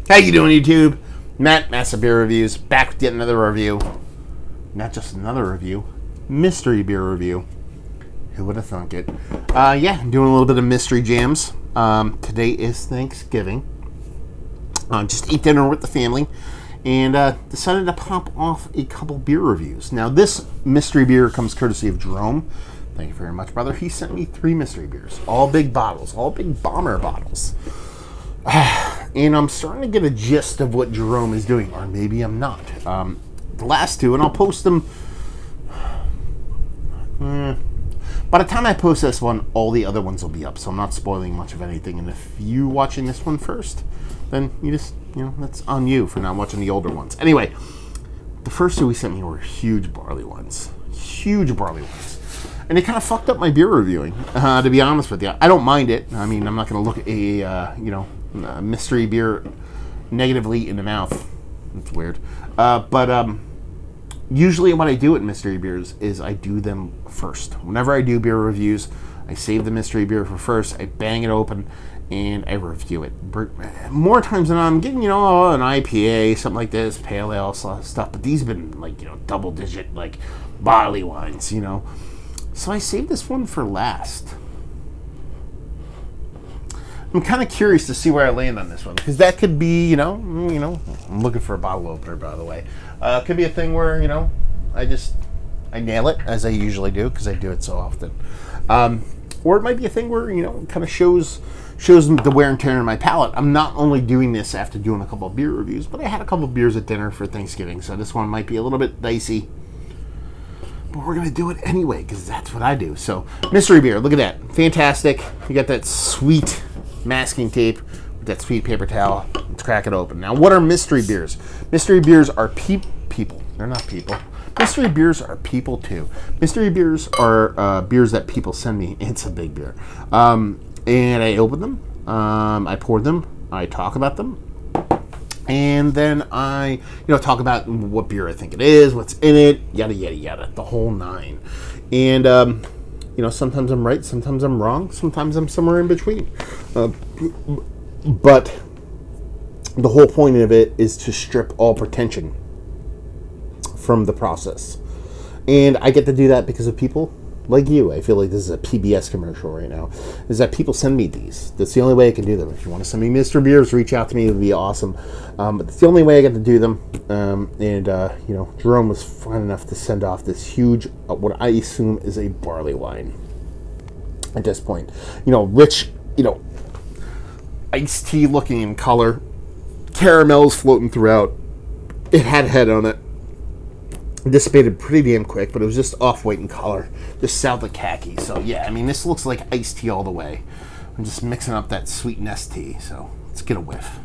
How you doing, YouTube? Matt, Massive Beer Reviews, back with yet another review. Not just another review, mystery beer review. Who would have thunk it? Yeah, doing a little bit of mystery jams. Today is Thanksgiving. Just ate dinner with the family and decided to pop off a couple beer reviews. Now, this mystery beer comes courtesy of Jerome. Thank you very much, brother. He sent me 3 mystery beers, all big bottles, all big bomber bottles. And I'm starting to get a gist of what Jerome is doing, or maybe I'm not. The last 2, and I'll post them. By the time I post this one, all the other ones will be up, so I'm not spoiling much of anything. And if you're watching this one first, then that's on you for not watching the older ones. Anyway, the first 2 he sent me were huge barley ones. Huge barley ones. And it kind of fucked up my beer reviewing, to be honest with you. I don't mind it. I mean, I'm not going to look at a mystery beer negatively in the mouth. That's weird. But usually what I do at mystery beers is I do them first. Whenever I do beer reviews, I save the mystery beer for first. I bang it open and I review it. More times than not, I'm getting, an IPA, something like this, pale ale stuff. But these have been like, double digit, like barley wines, So I saved this one for last. I'm kind of curious to see where I land on this one, because that could be, I'm looking for a bottle opener, by the way. Could be a thing where, I nail it, as I usually do, because I do it so often. Or it might be a thing where, it kind of shows the wear and tear in my palate. I'm not only doing this after doing a couple of beer reviews, but I had a couple of beers at dinner for Thanksgiving, so this one might be a little bit dicey. But we're going to do it anyway, because that's what I do. So, mystery beer, look at that. Fantastic. You got that sweet masking tape with that sweet paper towel. Let's crack it open. Now, what are mystery beers? Mystery beers are people. They're not people. Mystery beers are people, too. Mystery beers are beers that people send me. It's a big beer. And I open them. I pour them. I talk about them. And then I, talk about what beer I think it is, what's in it, yada, yada, yada, the whole 9. And, sometimes I'm right, sometimes I'm wrong, sometimes I'm somewhere in between. But the whole point of it is to strip all pretension from the process. And I get to do that because of people like you. I feel like this is a PBS commercial right now. Is that people send me these. That's the only way I can do them. If you want to send me Mr. Beers, reach out to me. It would be awesome. But it's the only way I get to do them. Jerome was fine enough to send off this huge, what I assume is a barley wine. At this point, rich, iced tea looking in color, caramels floating throughout. It had head on it. Dissipated pretty damn quick, but it was just off-white in color, just south of khaki. So yeah, I mean, this looks like iced tea all the way. I'm just mixing up that sweet nest tea, so let's get a whiff.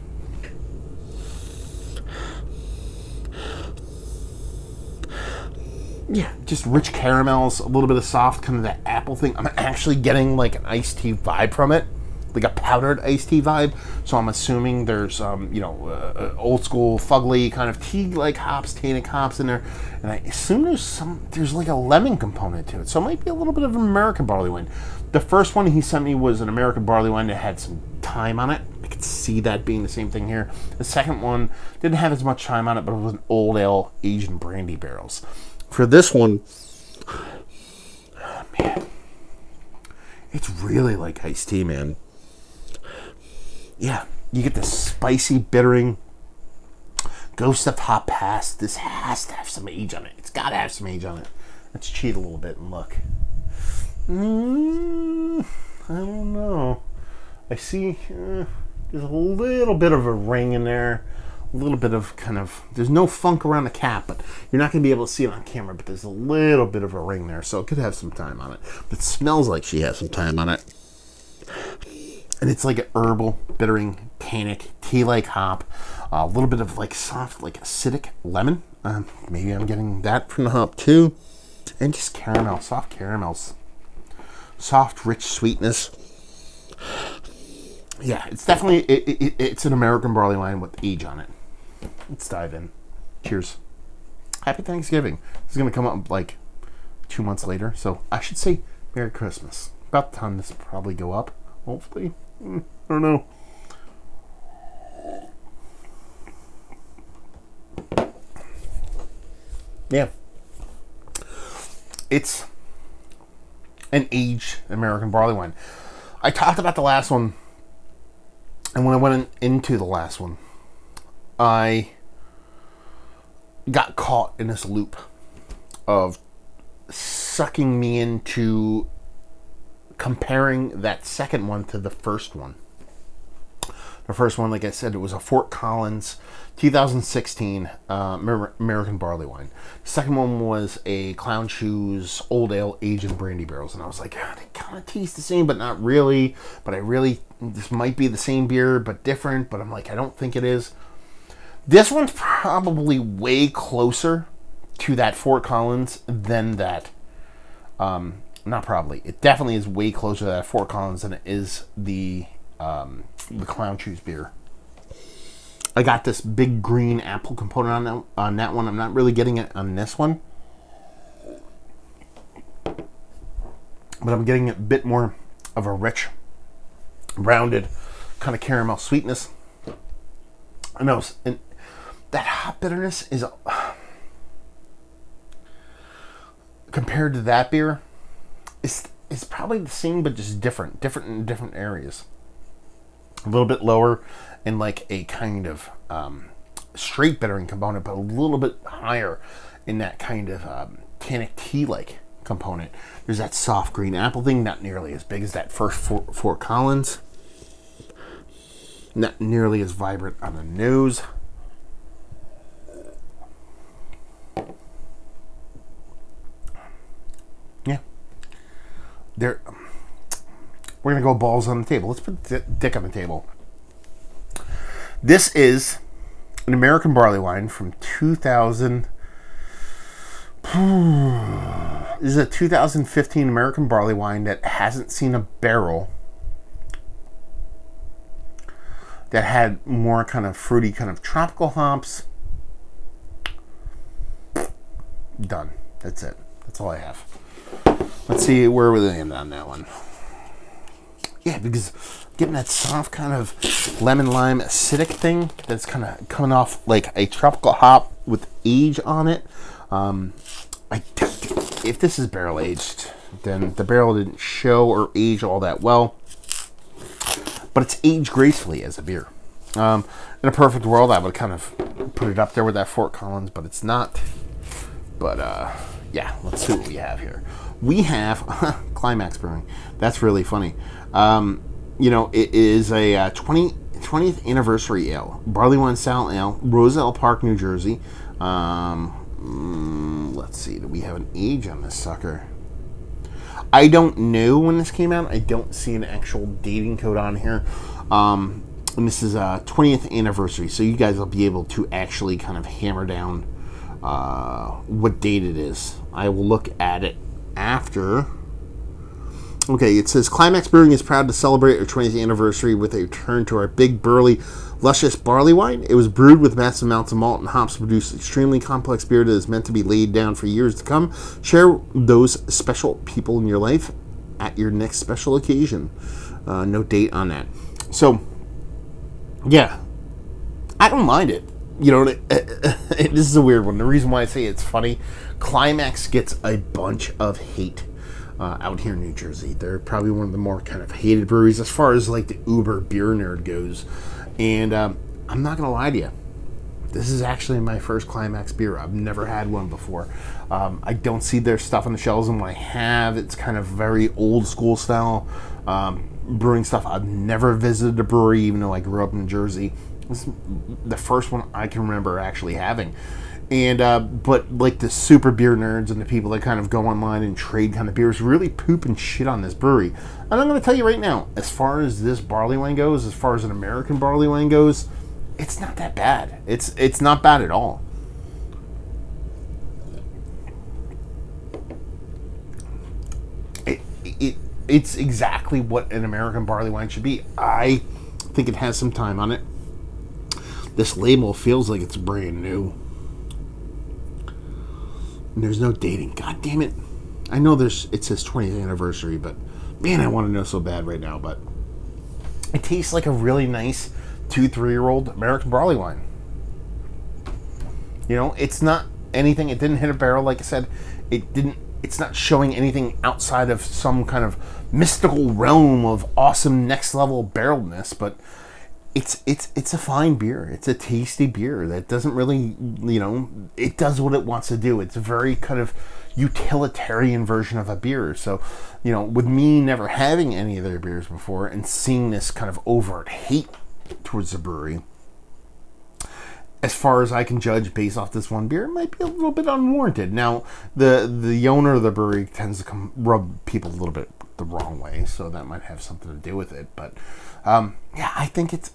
Yeah, just rich caramels, a little bit of soft, kind of that apple thing. I'm actually getting like an iced tea vibe from it, like a powdered iced tea vibe. So I'm assuming there's, old school fugly kind of tea-like hops, tannic hops in there. And I assume there's like a lemon component to it. So it might be a little bit of an American barley wine. The first one he sent me was an American barley wine that had some thyme on it. I could see that being the same thing here. The second one didn't have as much thyme on it, but it was an old ale Asian brandy barrels. For this one, oh, man, it's really like iced tea, man. Yeah, you get this spicy, bittering ghost of hop pass. This has to have some age on it. It's got to have some age on it. Let's cheat a little bit and look. I don't know. I see there's a little bit of a ring in there. A little bit of there's no funk around the cap, but you're not going to be able to see it on camera, but there's a little bit of a ring there, so it could have some time on it. But it smells like she has some time on it. And it's like an herbal, bittering, tannic, tea-like hop. A little bit of like soft, like acidic lemon. Maybe I'm getting that from the hop too. And just caramel, soft caramels. Soft, rich sweetness. Yeah, it's definitely, it's an American barley wine with age on it. Let's dive in. Cheers. Happy Thanksgiving. This is going to come up like 2 months later, so I should say Merry Christmas. About the time this will probably go up, hopefully. I don't know. Yeah. It's an aged American barley wine. I talked about the last one, and when I went into the last one, I got caught in this loop of sucking me into comparing that second one to the first one. The first one, like I said, it was a Fort Collins 2016 American barley wine. The second one was a Clown Shoes Old Ale aged in brandy barrels, and I was like, oh, they kind of taste the same, but not really. But this might be the same beer, but different. But I'm like, I don't think it is. This one's probably way closer to that Fort Collins than that. Not probably. It definitely is way closer to that Fort Collins than it is the Clown Shoes beer. I got this big green apple component on that one. I'm not really getting it on this one, but I'm getting a bit more of a rich, rounded kind of caramel sweetness. I know, and that hop bitterness is compared to that beer, it's probably the same, but just different in different areas. A little bit lower in like a kind of straight bittering component, but a little bit higher in that kind of tannic tea-like component. There's that soft green apple thing, not nearly as big as that first Fort Collins. Not nearly as vibrant on the nose. Yeah. We're going to go balls on the table. Let's put dick on the table. This is an American barley wine from 2000. This is a 2015 American barley wine that hasn't seen a barrel that had more kind of fruity, kind of tropical hops. Done. That's it. That's all I have. Let's see where we land on that one. Yeah, because getting that soft kind of lemon lime acidic thing that's kind of coming off like a tropical hop with age on it. If this is barrel aged, then the barrel didn't show or age all that well. But it's aged gracefully as a beer. In a perfect world, I would kind of put it up there with that Fort Collins, but it's not. But yeah, let's see what we have here. We have Climax Brewing. That's really funny. You know, it is a 20th anniversary ale, barley wine style ale, Roselle Park, New Jersey. Let's see, do we have an age on this sucker? I don't know when this came out. I don't see an actual dating code on here. And this is a 20th anniversary, so you guys will be able to actually kind of hammer down what date it is. I will look at it after. Okay, it says Climax Brewing is proud to celebrate our 20th anniversary with a return to our big, burly, luscious barley wine. It was brewed with massive amounts of malt and hops to produce extremely complex beer that is meant to be laid down for years to come. Share those special people in your life at your next special occasion. No date on that. So, yeah, I don't mind it. You know, this is a weird one. The reason why I say it's funny, Climax gets a bunch of hate out here in New Jersey. They're probably one of the more kind of hated breweries as far as like the Uber beer nerd goes. And I'm not gonna lie to you, this is actually my first Climax beer. I've never had one before. I don't see their stuff on the shelves, and when I have, it's kind of very old school style brewing stuff. I've never visited a brewery, even though I grew up in New Jersey. This is the first one I can remember actually having. And but like the super beer nerds and the people that kind of go online and trade kind of beers really poop and shit on this brewery. And I'm going to tell you right now, as far as this barley wine goes, as far as an American barley wine goes, it's not that bad. It's not bad at all. It's exactly what an American barley wine should be. I think it has some time on it. This label feels like it's brand new. And there's no dating. God damn it. I know it says 20th anniversary, but man, I want to know so bad right now. But it tastes like a really nice 2-3-year-old American barley wine. You know, it's not anything. It didn't hit a barrel, like I said. It's not showing anything outside of some kind of mystical realm of awesome next level barreledness, but it's a fine beer. It's a tasty beer that doesn't really, it does what it wants to do. It's a very kind of utilitarian version of a beer. So, with me never having any of their beers before and seeing this kind of overt hate towards the brewery, as far as I can judge based off this one beer, it might be a little bit unwarranted. Now, the owner of the brewery tends to rub people a little bit the wrong way, so that might have something to do with it. But yeah, I think it's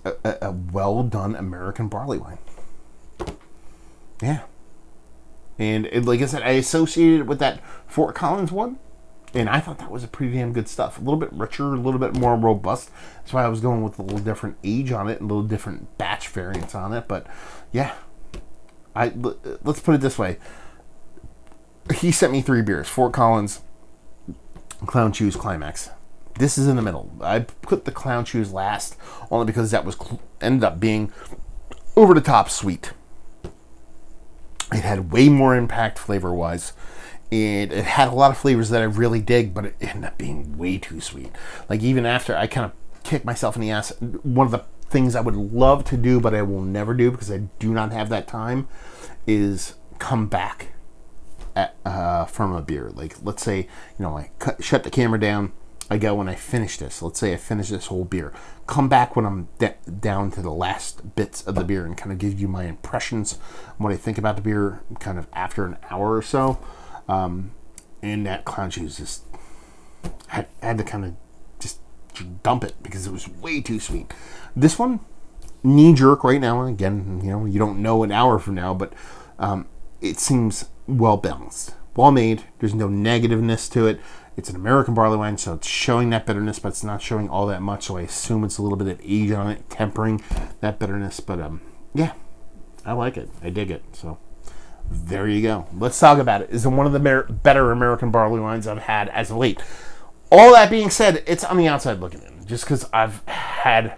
a well done American barley wine. Yeah, and like I said, I associated it with that Fort Collins one, and I thought that was a pretty damn good stuff. A little bit richer, a little bit more robust. That's why I was going with a little different age on it, a little different batch variants on it. But yeah, let's put it this way. He sent me 3 beers: Fort Collins, Clown Shoes, Climax. This is in the middle. I put the Clown Shoes last only because that was ended up being over the top sweet. It had way more impact flavor wise. And it had a lot of flavors that I really dig, but it ended up being way too sweet. Like, even after I kind of kicked myself in the ass, one of the things I would love to do, but I will never do because I do not have that time, is come back from a beer. Like, let's say, I shut the camera down, I go and I finish this. Let's say I finish this whole beer. Come back when I'm down to the last bits of the beer and kind of give you my impressions, what I think about the beer kind of after an hour or so. And that Clown Shoes just had to kind of just dump it because it was way too sweet. This one, knee jerk right now, and again, you don't know an hour from now, but it seems well balanced, well made. There's no negativeness to it. It's an American barley wine, so it's showing that bitterness, but it's not showing all that much. So I assume it's a little bit of age on it, tempering that bitterness. But yeah, I like it. I dig it. So there you go. Let's talk about it. It's one of the better American barley wines I've had as of late. All that being said, it's on the outside looking in, just because I've had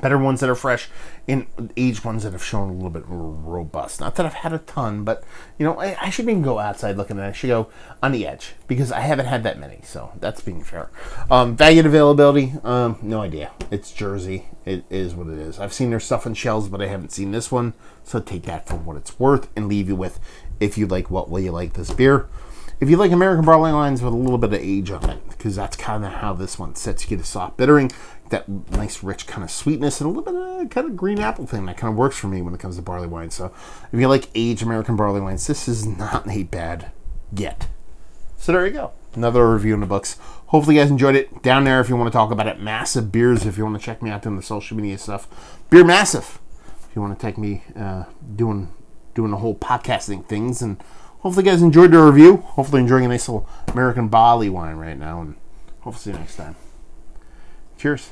better ones that are fresh and aged ones that have shown a little bit more robust. Not that I've had a ton, but I shouldn't even go outside looking at it. I should go on the edge because I haven't had that many, so that's being fair. Value and availability, no idea. It's Jersey. It is what it is. I've seen their stuff on shelves, but I haven't seen this one, so take that for what it's worth and leave you with, if you like, what will you like this beer. If you like American barley wines with a little bit of age on it, because that's kind of how this one sits. You get a soft bittering, that nice rich kind of sweetness, and a little bit of kind of green apple thing that kind of works for me when it comes to barley wine. So if you like aged American barley wines, this is not a bad get. So there you go. Another review in the books. Hopefully you guys enjoyed it. Down there if you want to talk about it. Massive Beers if you want to check me out doing the social media stuff. Beer Massive if you want to take me doing the whole podcasting things. And hopefully you guys enjoyed the review. Hopefully enjoying a nice little American barley wine right now. And hopefully see you next time. Cheers.